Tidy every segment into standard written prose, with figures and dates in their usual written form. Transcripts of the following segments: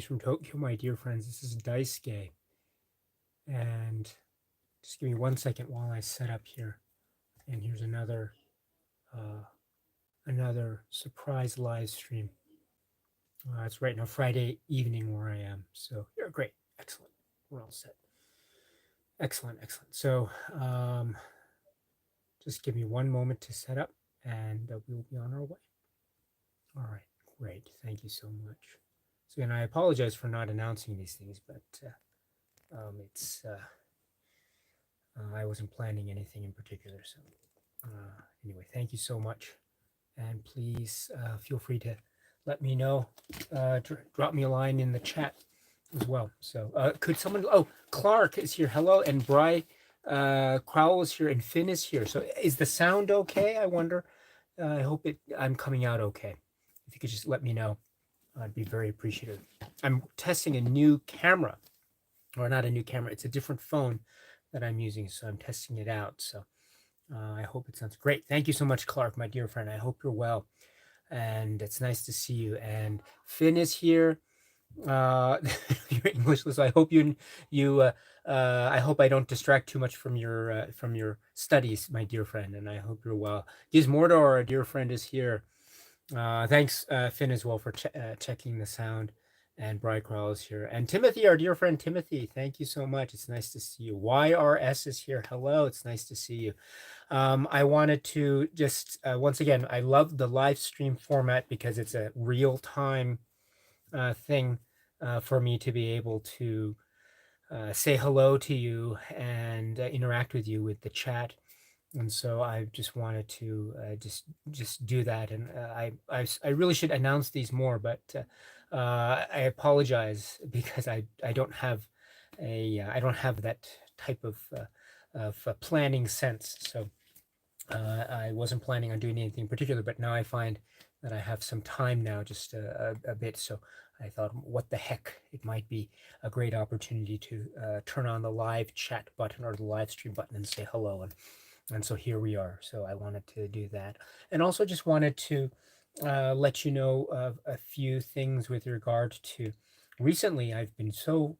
from Tokyo, my dear friends. This is Daisuke. And just give me 1 second while I set up here. And here's uh, another surprise live stream. It's right now Friday evening where I am. So you're great. Excellent. We're all set. Excellent. So just give me one moment to set up and we'll be on our way. All right. Great. Thank you so much. So, and I apologize for not announcing these things, but it's I wasn't planning anything in particular. So anyway, thank you so much, and please feel free to let me know. Drop me a line in the chat as well. So could someone? Oh, Clark is here. Hello, and Bry Crowell is here, and Finn is here. So is the sound okay? I wonder. I hope I'm coming out okay. If you could just let me know, I'd be very appreciative. I'm testing a new camera, or not a new camera. It's a different phone that I'm using, so I'm testing it out. So I hope it sounds great. Thank you so much, Clark, my dear friend. I hope you're well, and it's nice to see you. And Finn is here. Your English, so I hope I hope I don't distract too much from your studies, my dear friend, and I hope you're well. Gizmordo, our dear friend, is here. Thanks, Finn, as well, for checking the sound. And Bry Crowell is here. And Timothy, our dear friend Timothy, thank you so much. It's nice to see you. YRS is here. Hello, it's nice to see you. I wanted to just, once again, I love the live stream format because it's a real-time thing for me to be able to say hello to you and interact with you with the chat. And so I just wanted to just do that, and I really should announce these more, but I apologize because I don't have I don't have that type of planning sense. So I wasn't planning on doing anything in particular, but now I find that I have some time now, just a bit. So I thought, what the heck, it might be a great opportunity to turn on the live chat button or the live stream button and say hello. And so here we are. So I wanted to do that. And also just wanted to let you know of a few things with regard to recently. I've been so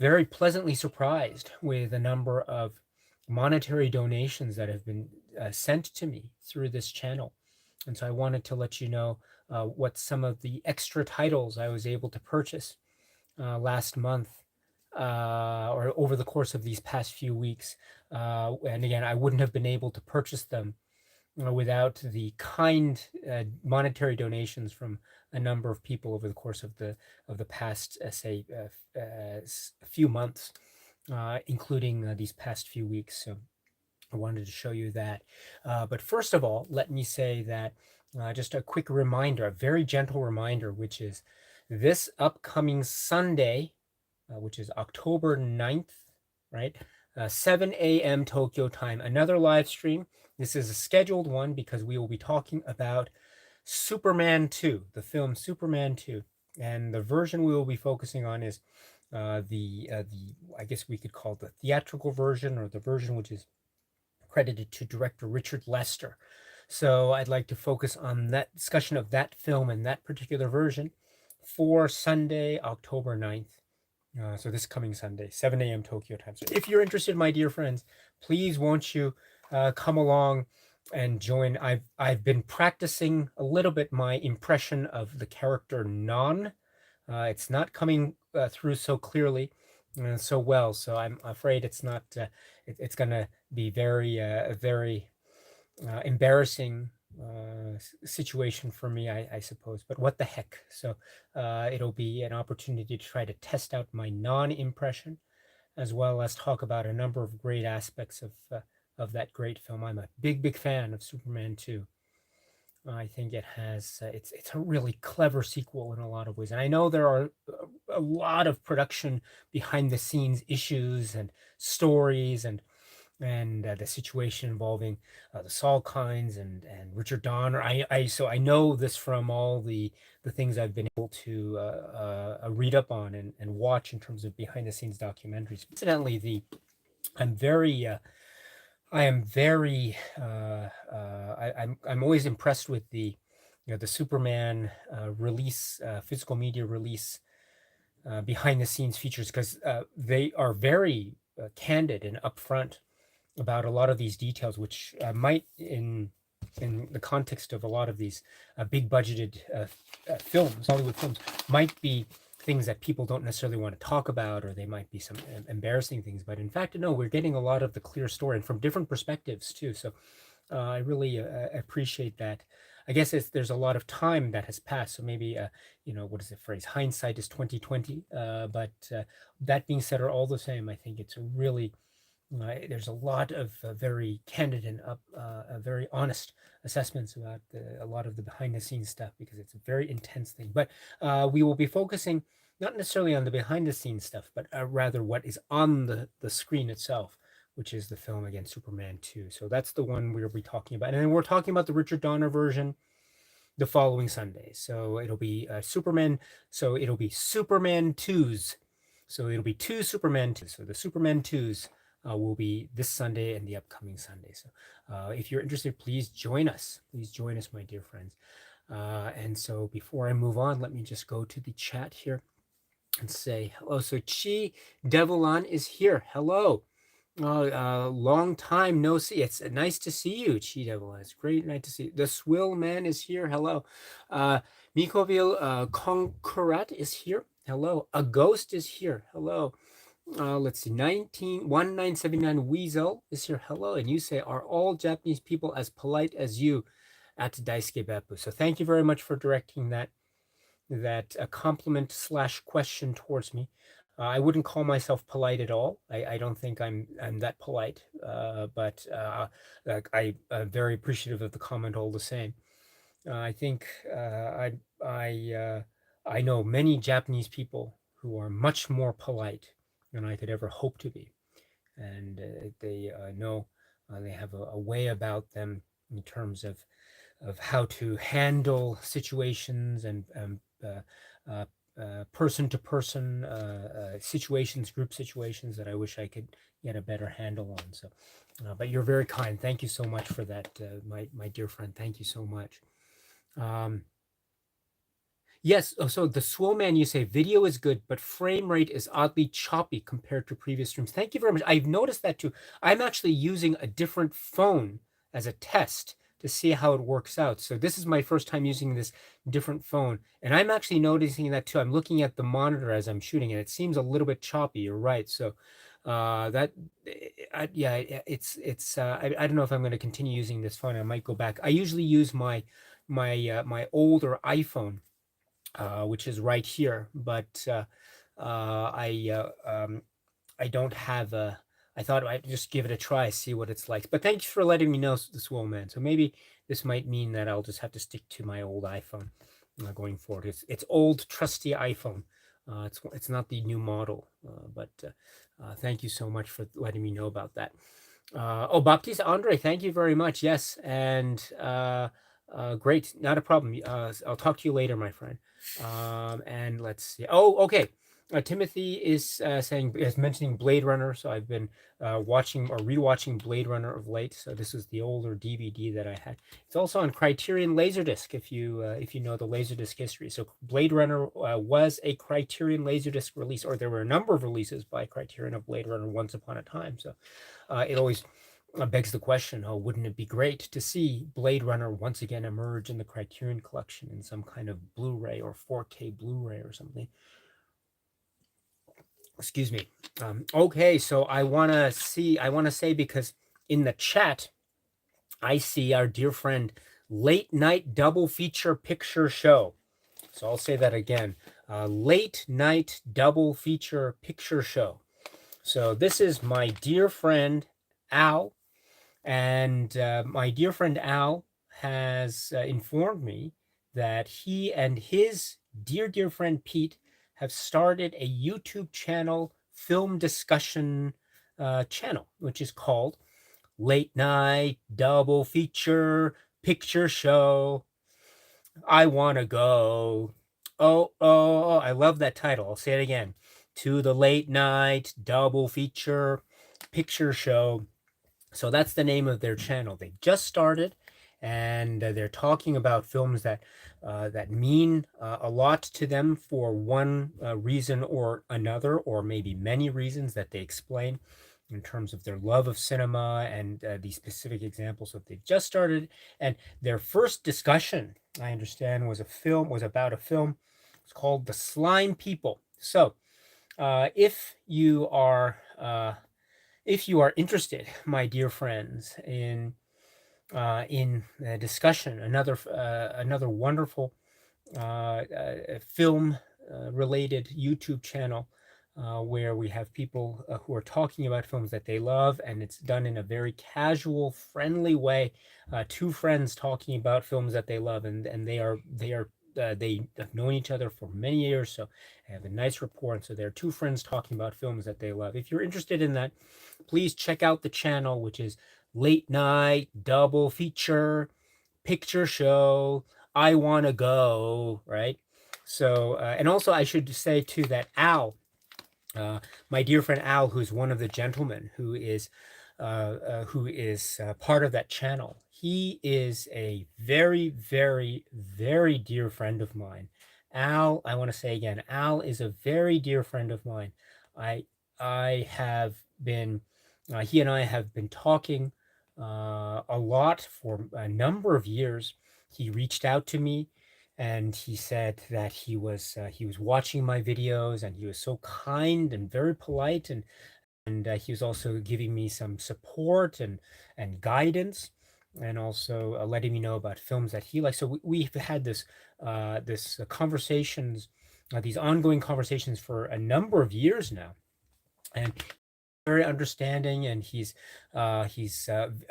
very pleasantly surprised with a number of monetary donations that have been sent to me through this channel. And so I wanted to let you know what some of the extra titles I was able to purchase last month or over the course of these past few weeks. And again, I wouldn't have been able to purchase them without the kind monetary donations from a number of people over the course of the past, say, a few months, including these past few weeks. So I wanted to show you that. But first of all, let me say that just a quick reminder, a very gentle reminder, which is this upcoming Sunday, which is October 9th, right? 7 a.m. Tokyo time, another live stream. This is a scheduled one because we will be talking about Superman 2, the film Superman 2. And the version we will be focusing on is the I guess we could call it the theatrical version, or the version which is credited to director Richard Lester. So I'd like to focus on that discussion of that film and that particular version for Sunday, October 9th. So this coming Sunday, 7 a.m. Tokyo time. So if you're interested, my dear friends, please won't you come along and join. I've been practicing a little bit my impression of the character Non. It's not coming through so clearly and so well, so I'm afraid it's not. It's going to be very embarrassing situation for me, I suppose, but what the heck. So it'll be an opportunity to try to test out my non-impression, as well as talk about a number of great aspects of that great film. I'm a big fan of Superman 2. I think it has it's a really clever sequel in a lot of ways, and I know there are a lot of production behind the scenes issues and stories and the situation involving the Salkinds and Richard Donner. So I know this from all the things I've been able to read up on and watch in terms of behind the scenes documentaries. Incidentally, I'm very I'm always impressed with the the Superman release, physical media release, behind the scenes features, because they are very candid and upfront about a lot of these details, which might, in the context of a lot of these big budgeted films, Hollywood films, might be things that people don't necessarily want to talk about, or they might be some embarrassing things. But in fact, no, we're getting a lot of the clear story, and from different perspectives too. So I really appreciate that. I guess there's a lot of time that has passed, so maybe what is the phrase? Hindsight is 2020. But that being said, are all the same, I think it's a really there's a lot of very candid and very honest assessments about a lot of the behind the scenes stuff, because it's a very intense thing. But we will be focusing not necessarily on the behind the scenes stuff, but rather what is on the screen itself, which is the film, again, Superman 2. So that's the one we'll be talking about. And then we're talking about the Richard Donner version the following Sunday. So it'll be Superman. So it'll be Superman 2s. So it'll be two Superman 2s. So the Superman 2s will be this Sunday and the upcoming Sunday. So if you're interested, please join us. Please join us, my dear friends. And so before I move on, let me just go to the chat here and say hello. So Chi Devilan is here. Hello. Long time no see. It's nice to see you, Chi Devil. It's great, nice to see you. The Swill Man is here. Hello. Mikoville Conquerat is here. Hello. A Ghost is here. Hello. Let's see. 1979 Weasel is here. Hello. And you say, are all Japanese people as polite as you at Daisuke Beppu? So thank you very much for directing that compliment / question towards me. I wouldn't call myself polite at all. I don't think I'm that polite, but I'm very appreciative of the comment all the same. I think I know many Japanese people who are much more polite than I could ever hope to be, and they know they have a way about them in terms of how to handle situations and person to person situations, group situations, that I wish I could get a better handle on. So, but you're very kind. Thank you so much for that, my dear friend. Thank you so much. Yes. Oh, so the Swillman, you say video is good, but frame rate is oddly choppy compared to previous streams. Thank you very much. I've noticed that too. I'm actually using a different phone as a test to see how it works out. So this is my first time using this different phone, and I'm actually noticing that too. I'm looking at the monitor as I'm shooting, and it seems a little bit choppy. You're right. So yeah, it's I don't know if I'm going to continue using this phone. I might go back. I usually use my older iPhone, which is right here, but I don't have a. I thought I'd just give it a try, see what it's like. But thanks for letting me know, this man. So maybe this might mean that I'll just have to stick to my old iPhone going forward. It's old, trusty iPhone. It's not the new model, but thank you so much for letting me know about that. Baptiste Andre, thank you very much. Yes, and great, not a problem. I'll talk to you later, my friend. And let's see. Oh, okay. Timothy is mentioning Blade Runner. So I've been watching or rewatching Blade Runner of late. So this is the older DVD that I had. It's also on Criterion Laserdisc, if you know the Laserdisc history. So Blade Runner was a Criterion Laserdisc release, or there were a number of releases by Criterion of Blade Runner once upon a time. So it always begs the question, oh, wouldn't it be great to see Blade Runner once again emerge in the Criterion collection in some kind of Blu-ray or 4K Blu-ray or something? Excuse me. Okay, so I want to say, because in the chat, I see our dear friend Late Night Double Feature Picture Show. So I'll say that again. Late Night Double Feature Picture Show. So this is my dear friend Al, and my dear friend Al has informed me that he and his dear friend Pete have started a YouTube channel, film discussion channel, which is called Late Night Double Feature Picture Show. I want to go. Oh, I love that title. I'll say it again. To the Late Night Double Feature Picture Show. So that's the name of their channel. They just started, and they're talking about films that mean a lot to them for one reason or another, or maybe many reasons that they explain in terms of their love of cinema and the specific examples that they've just started. And their first discussion, I understand, was about a film. It's called The Slime People. So, if you are interested, my dear friends, in discussion, another wonderful film related YouTube channel where we have people who are talking about films that they love, and it's done in a very casual, friendly way. Two friends talking about films that they love, and they have known each other for many years, so they have a nice rapport. And so they're two friends talking about films that they love. If you're interested in that, please check out the channel, which is Late Night Double Feature Picture Show. I want to go, right? So, and also I should say too that Al, my dear friend Al, who's one of the gentlemen who is part of that channel, he is a very, very, very dear friend of mine. Al, I want to say again, Al is a very dear friend of mine. I I have been, he and I have been talking a lot for a number of years. He reached out to me and he said that he was watching my videos, and he was so kind and very polite, and he was also giving me some support and guidance, and also letting me know about films that he likes. So we've had this conversations, these ongoing conversations for a number of years now, and very understanding, and he's a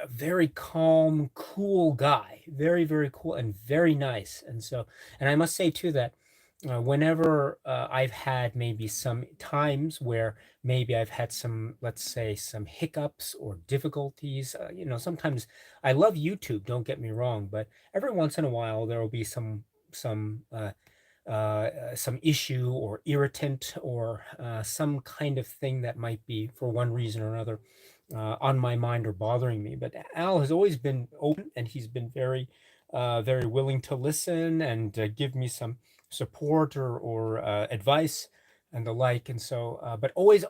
very calm, cool guy, very, very cool and very nice. And so, and I must say too that whenever I've had maybe some times where maybe I've had some, let's say, some hiccups or difficulties, sometimes I love YouTube, don't get me wrong, but every once in a while there will be some issue or irritant, or some kind of thing that might be, for one reason or another, on my mind or bothering me. But Al has always been open, and he's been very willing to listen and give me some support or advice and the like. And so, but always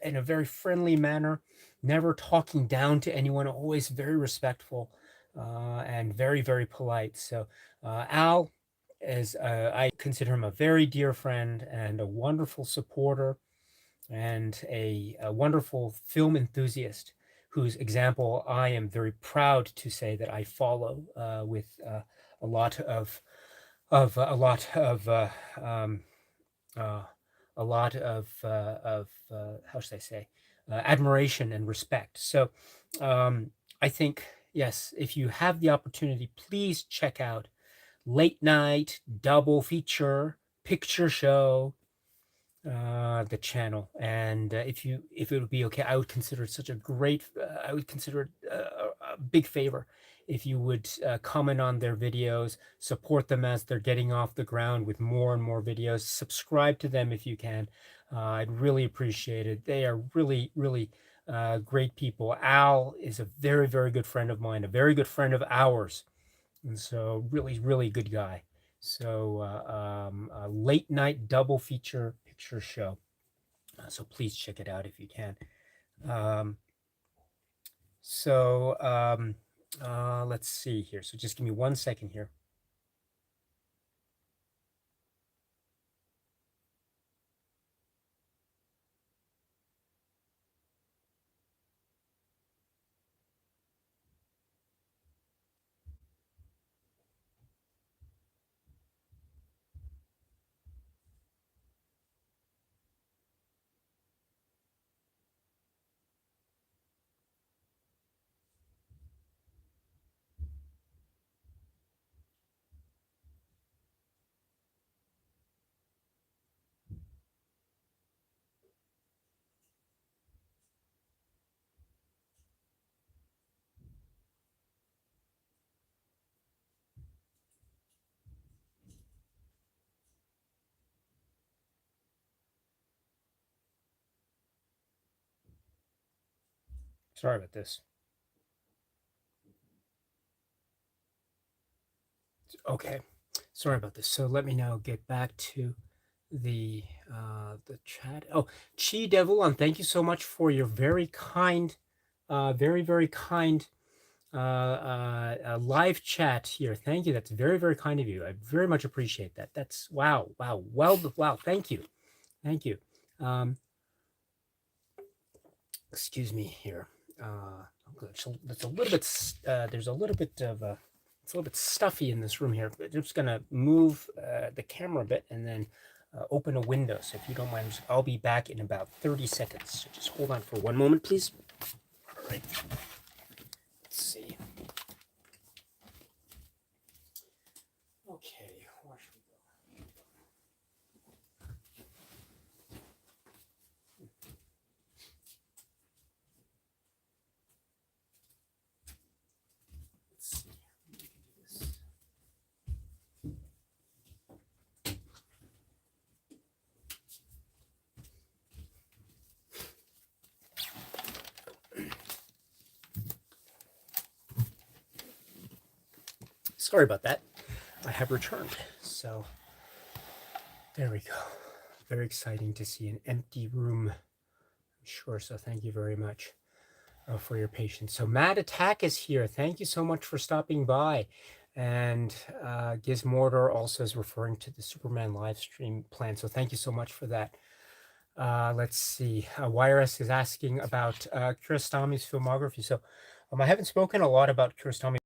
in a very friendly manner, never talking down to anyone, always very respectful and very, very polite. So, Al, as I consider him a very dear friend and a wonderful supporter and a wonderful film enthusiast whose example I am very proud to say that I follow with a lot of a lot of uh, a lot of how should I say, admiration and respect. So I think, yes, if you have the opportunity, please check out Late Night Double Feature Picture Show, the channel. And if it would be okay, I would consider it such a great, I would consider it a big favor if you would comment on their videos, support them as they're getting off the ground with more and more videos, subscribe to them if you can. I'd really appreciate it. They are really, really great people. Al is a very, very good friend of mine, a very good friend of ours, and so really, really good guy. So a late night double feature picture show. So please check it out if you can. Um, so let's see here. So just give me 1 second here. Sorry about this. Okay, sorry about this. So let me now get back to the chat. Oh, Chi Devil, thank you so much for your very kind, very kind live chat here. Thank you. That's very, very kind of you. I very much appreciate that. That's wow, wow, well, wow. Thank you, thank you. Excuse me here. It's a little bit. There's a little bit of it's a little bit stuffy in this room here. But I'm just gonna move the camera a bit and then open a window. So if you don't mind, I'll be back in about 30 seconds. So just hold on for one moment, please. All right. Let's see. Okay, where should we go? Let's see. We can do this. Sorry about that. I have returned. So there we go. Very exciting to see an empty room. Sure. So thank you very much for your patience. So Mad Attack is here. Thank you so much for stopping by. And Gizmortar also is referring to the Superman live stream plan. So thank you so much for that. Let's see. Wirus is asking about Kiarostami's filmography. So I haven't spoken a lot about Kiarostami.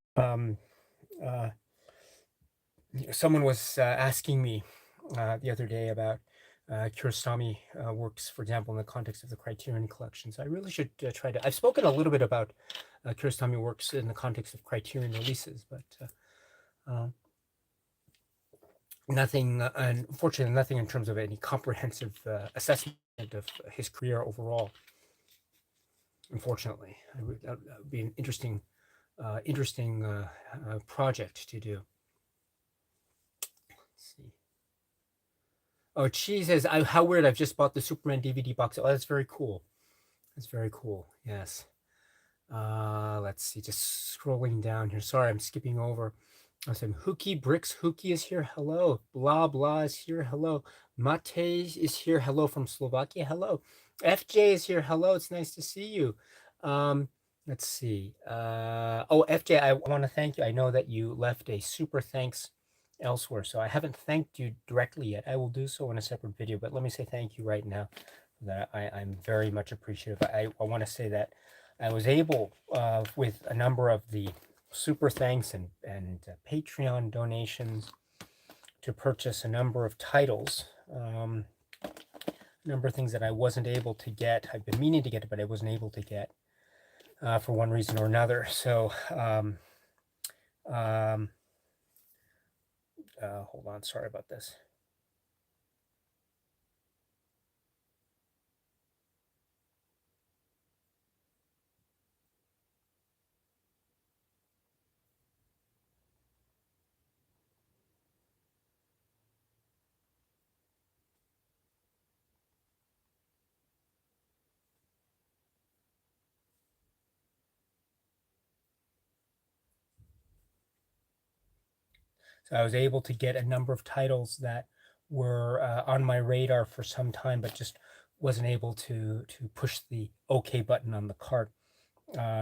Someone was asking me the other day about Kiarostami works, for example, in the context of the Criterion Collection. So I really should try to. I've spoken a little bit about Kiarostami works in the context of Criterion releases, but nothing, unfortunately, nothing in terms of any comprehensive assessment of his career overall. Unfortunately, that would be an interesting, project to do. Let's see. Oh, she says, how weird! I've just bought the Superman DVD box. Oh, that's very cool. That's very cool. Yes. Let's see. Just scrolling down here. Sorry, I'm skipping over. I said, Hookie Bricks. Hookie is here. Hello. Blah blah is here. Hello. Mate is here. Hello from Slovakia. Hello. FJ is here. Hello. It's nice to see you. Let's see. Oh, FJ, I want to thank you. I know that you left a super thanks elsewhere, so I haven't thanked you directly yet. I will do so in a separate video, but let me say thank you right now. That I'm very much appreciative. I want to say that I was able, with a number of the super thanks and Patreon donations, to purchase a number of titles, a number of things that I wasn't able to get. I've been meaning to get it, but I wasn't able to get for one reason or another. So hold on, sorry about this. So I was able to get a number of titles that were on my radar for some time, but just wasn't able to push the OK button on the cart.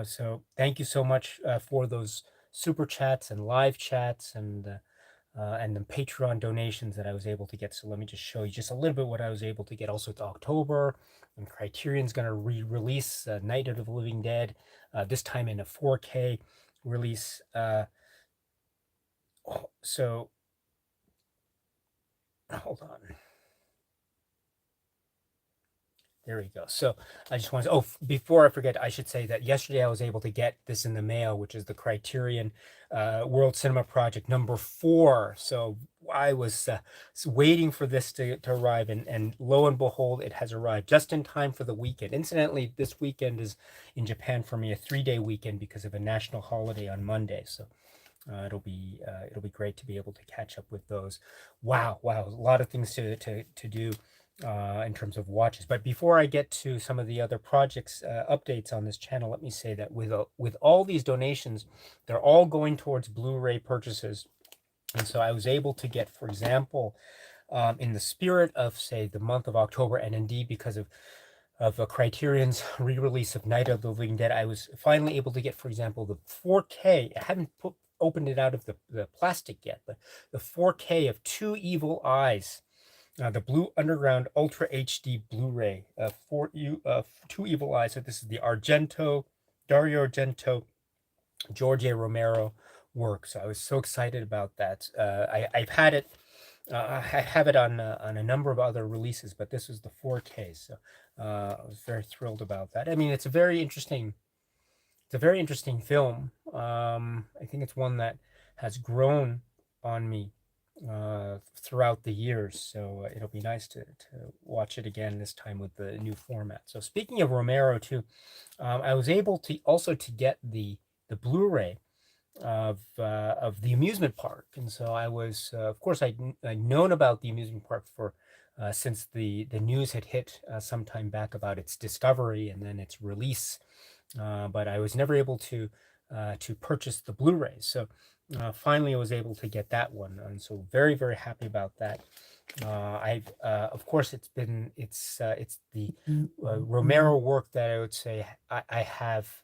So thank you so much for those super chats and live chats and the Patreon donations that I was able to get. So let me just show you just a little bit what I was able to get. Also, it's October, and Criterion's going to re-release Night of the Living Dead, this time in a 4K release. So hold on. There we go. So I just want to, before I forget, I should say that yesterday I was able to get this in the mail, which is the Criterion World Cinema Project #4. So I was waiting for this to arrive, and lo and behold, it has arrived just in time for the weekend. Incidentally, this weekend is in Japan for me a 3-day weekend because of a national holiday on Monday. So it'll be great to be able to catch up with those. Wow, a lot of things to do in terms of watches. But before I get to some of the other projects updates on this channel, let me say that with all these donations, they're all going towards Blu-ray purchases And so I was able to get, for example, in the spirit of, say, the month of October, and indeed because of Criterion's re-release of Night of the Living Dead, I was finally able to get, for example, the 4K. I haven't opened it out of the plastic yet, but the 4K of Two Evil Eyes, the Blue Underground Ultra HD Blu-ray for you, Two Evil Eyes. So this is the Dario Argento, George A. Romero work. So I was so excited about that. I've had it. I have it on a number of other releases, but this was the 4K. So I was very thrilled about that. I mean, it's a very interesting. It's a very interesting film. I think it's one that has grown on me throughout the years. So it'll be nice to watch it again this time with the new format. So speaking of Romero too, I was able to also to get the Blu-ray of the amusement park, and so I was, of course, I'd known about the amusement park for since the news had hit some time back about its discovery and then its release, but I was never able to purchase the Blu-rays. So finally, I was able to get that one, and so very happy about that. I've of course it's the Romero work that I would say I have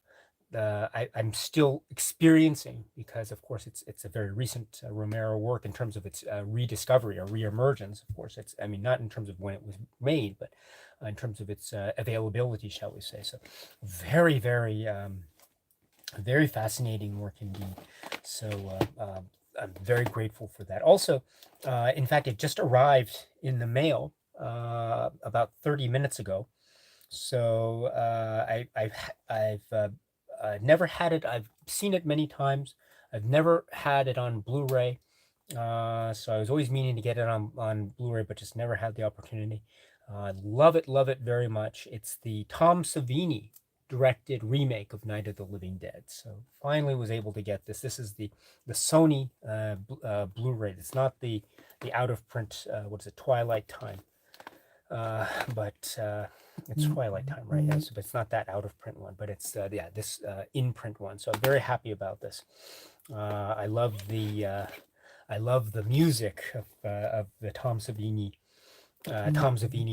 I'm still experiencing, because of course it's a very recent Romero work in terms of its rediscovery or reemergence. Of course, it's, I mean, not in terms of when it was made, but in terms of its availability, shall we say. So very fascinating work indeed. So I'm very grateful for that. Also, in fact, it just arrived in the mail about 30 minutes ago. So I've never had it. I've seen it many times. I've never had it on Blu-ray. So I was always meaning to get it on Blu-ray, but just never had the opportunity. Love it very much. It's the Tom Savini directed remake of Night of the Living Dead. So finally was able to get this. This is the Sony Blu-ray. It's not the out of print. What is it? Twilight Time. But it's Twilight Time, right? Yes, but it's not that out of print one, but it's yeah, this in print one. So I'm very happy about this. I love the music of the Tom Savini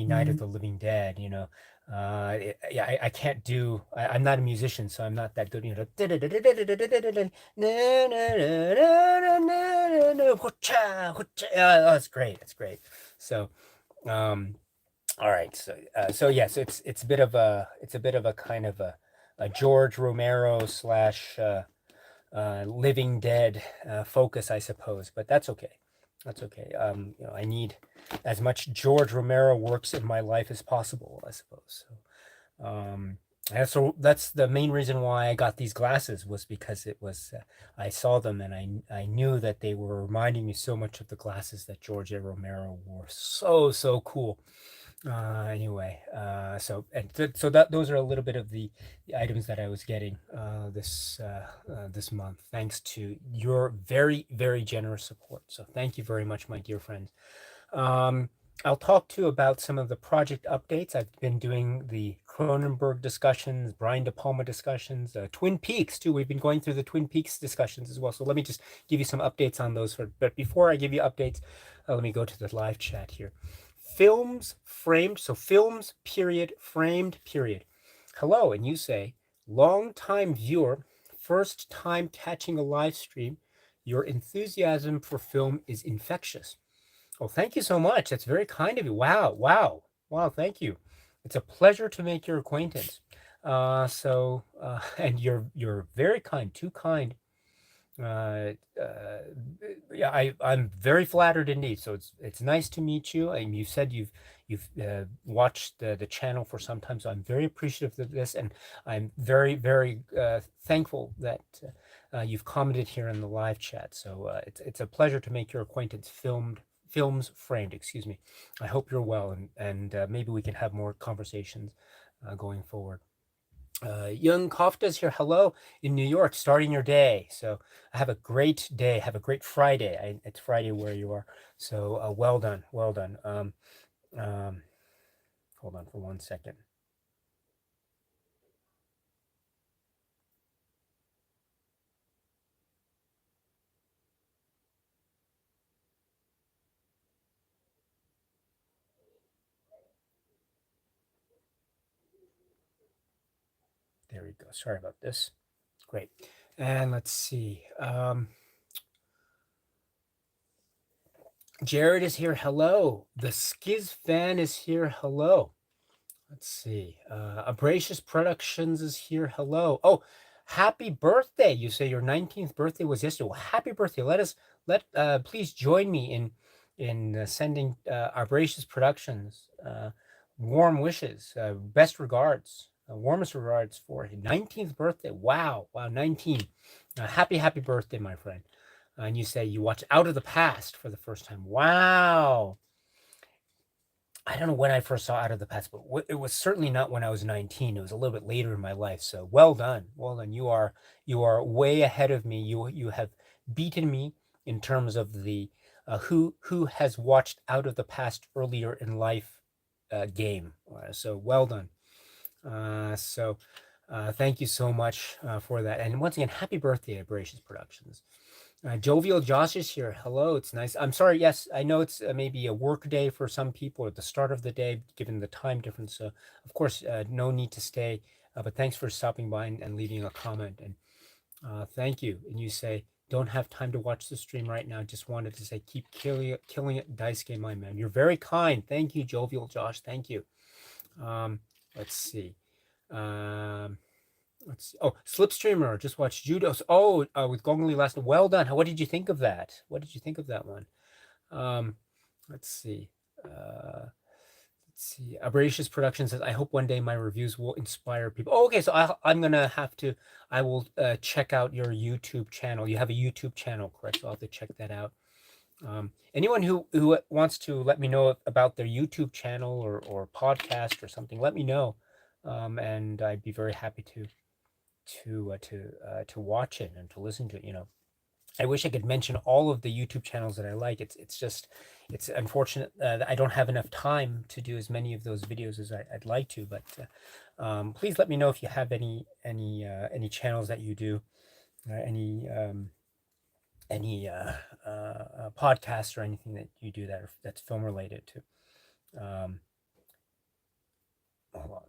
Night of the Living Dead. You know, yeah, I can't do. I'm not a musician, so I'm not that good. You know, oh, it's great. It's great. So. All right, so yes, it's a bit of a kind of a George Romero slash Living Dead focus, I suppose, but that's okay. That's okay. You know, I need as much George Romero works in my life as possible, I suppose. So, and so that's the main reason why I got these glasses, was because it was I saw them and I knew that they were reminding me so much of the glasses that George A. Romero wore. So cool. Anyway, so that those are a little bit of the items that I was getting this month, thanks to your very generous support. So thank you very much, my dear friends. I'll talk to you about some of the project updates. I've been doing the Cronenberg discussions, Brian De Palma discussions, Twin Peaks too. We've been going through the Twin Peaks discussions as well. So let me just give you some updates on those. But before I give you updates, let me go to the live chat here. Films framed, so films period framed period. Hello, and you say, long time viewer, first time catching a live stream. Your enthusiasm for film is infectious. Oh, thank you so much. That's very kind of you. Wow. Thank you. It's a pleasure to make your acquaintance. And you're very kind, too kind. Uh, uh, yeah, I'm very flattered indeed. So it's nice to meet you. And you said you've watched the channel for some time, so I'm very appreciative of this, and I'm very thankful that you've commented here in the live chat. So it's a pleasure to make your acquaintance. Films framed, excuse me. I hope you're well, and maybe we can have more conversations going forward. Young Kofta's here. Hello in New York, starting your day. So have a great day. Have a great Friday. It's Friday where you are. So well done. Um, hold on for 1 second. There we go. Sorry about this. Great. And let's see. Jared is here. Hello. The Skiz fan is here. Hello. Let's see. Abracious Productions is here. Hello. Oh, happy birthday. You say your 19th birthday was yesterday. Well, happy birthday. Please join me in sending Abracious Productions warm wishes, best regards, warmest regards for his 19th birthday. Wow. Wow, 19. Happy birthday, my friend. And you say you watch Out of the Past for the first time. Wow. I don't know when I first saw Out of the Past, but it was certainly not when I was 19. It was a little bit later in my life. So well done. Well done. You are way ahead of me. You have beaten me in terms of the who has watched Out of the Past earlier in life game. So well done. Thank you so much for that. And once again, happy birthday, Abracious Productions. Jovial Josh is here. Hello, it's nice. I'm sorry. Yes, I know it's maybe a work day for some people at the start of the day, given the time difference. So, of course, no need to stay. But thanks for stopping by and leaving a comment. And thank you. And you say, don't have time to watch the stream right now. Just wanted to say, keep killing it, Dice Game, my man. You're very kind. Thank you, Jovial Josh. Thank you. Let's see. Let's see. Oh, Slipstreamer just watched Judos. Oh, with Gongli last night. Well done. What did you think of that? What did you think of that one? Let's see. Let's see. Abracious Productions says, I hope one day my reviews will inspire people. Oh, okay. So I'm going to have to, I will check out your YouTube channel. You have a YouTube channel, correct? So I'll have to check that out. Anyone who wants to let me know about their YouTube channel or podcast or something, let me know. And I'd be very happy to watch it and to listen to it. I wish I could mention all of the YouTube channels that I like. It's unfortunate that I don't have enough time to do as many of those videos as I'd like to. But please let me know if you have any channels that you do, any podcasts or anything that you do that's film related to. Hold on.